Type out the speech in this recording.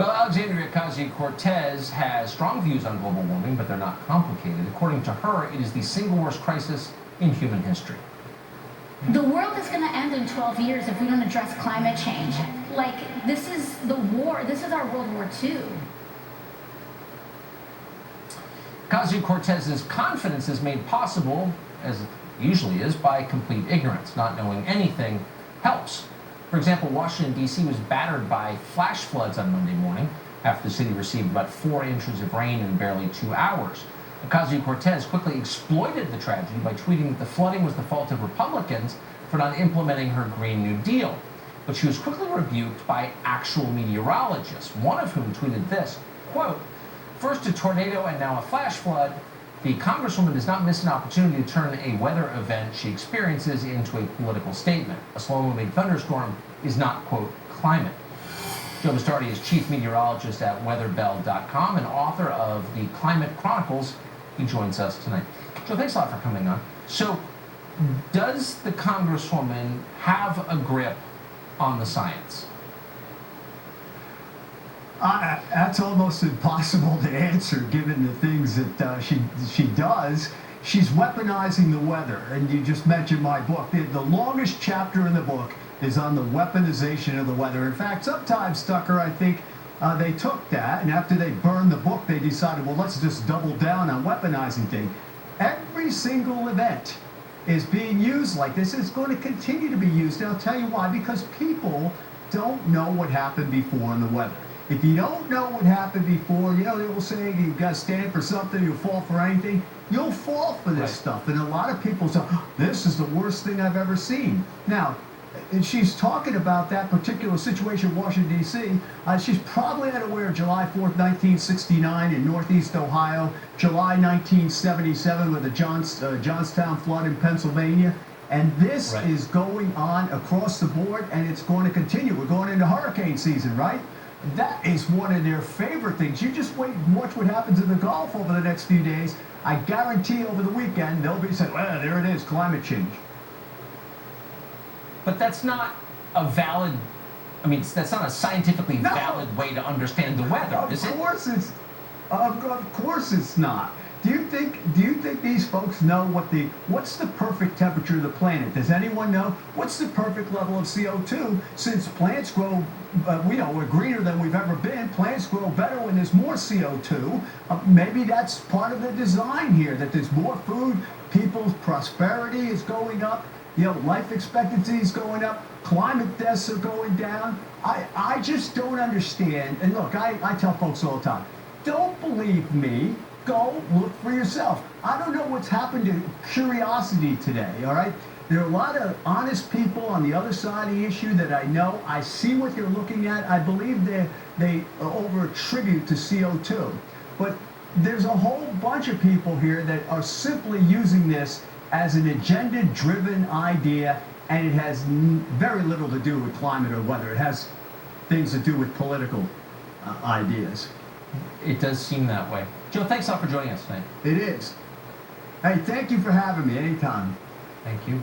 Well, Alexandria Ocasio-Cortez has strong views on global warming, but they're not complicated. According to her, it is the single worst crisis in human history. The world is going to end in 12 years if we don't address climate change. Like, this is the war. This is our World War II. Ocasio-Cortez's confidence is made possible, as it usually is, by complete ignorance. Not knowing anything helps. For example, Washington, D.C. was battered by flash floods on Monday morning after the city received about 4 inches of rain in barely 2 hours. Ocasio-Cortez quickly exploited the tragedy by tweeting that the flooding was the fault of Republicans for not implementing her Green New Deal. But she was quickly rebuked by actual meteorologists, one of whom tweeted this, quote, "First a tornado and now a flash flood. The Congresswoman does not miss an opportunity to turn a weather event she experiences into a political statement. A slow-moving thunderstorm is not, quote, climate." Joe Bastardi is chief meteorologist at weatherbell.com and author of the Climate Chronicles. He joins us tonight. Joe, thanks a lot for coming on. So, does the Congresswoman have a grip on the science? That's almost impossible to answer, given the things that she does. She's weaponizing the weather, and you just mentioned my book. The longest chapter in the book is on the weaponization of the weather. In fact, sometimes, Tucker, I think they took that, and after they burned the book, they decided, well, let's just double down on weaponizing things. Every single event is being used like this. It's going to continue to be used, and I'll tell you why. Because people don't know what happened before in the weather. If you don't know what happened before, you know, they will say you've got to stand for something, you'll fall for anything. You'll fall for this stuff. And a lot of people say, oh, this is the worst thing I've ever seen. Now, and she's talking about that particular situation in Washington, D.C. She's probably unaware of July 4th, 1969 in Northeast Ohio, July 1977 with the Johnstown flood in Pennsylvania. And this is going on across the board, and it's going to continue. We're going into hurricane season, right? That is one of their favorite things. You just wait and watch what happens in the Gulf over the next few days. I guarantee over the weekend, they'll be saying, well, there it is, climate change. But that's not a valid, I mean, that's not a scientifically valid way to understand the weather, is it? Of course it's not. Do you think these folks know what's the perfect temperature of the planet? Does anyone know? What's the perfect level of CO2? Since plants grow, we're greener than we've ever been. Plants grow better when there's more CO2. Maybe that's part of the design here, that there's more food, people's prosperity is going up, you know, life expectancy is going up, climate deaths are going down. I just don't understand. And look, I tell folks all the time, don't believe me. Go look for yourself. I don't know what's happened to curiosity today, all right? There are a lot of honest people on the other side of the issue that I know. I see what they're looking at. I believe they over-attribute to CO2. But there's a whole bunch of people here that are simply using this as an agenda-driven idea, and it has very little to do with climate or weather. It has things to do with political ideas. It does seem that way. Joe, thanks a lot for joining us tonight. It is. Hey, thank you for having me anytime. Thank you.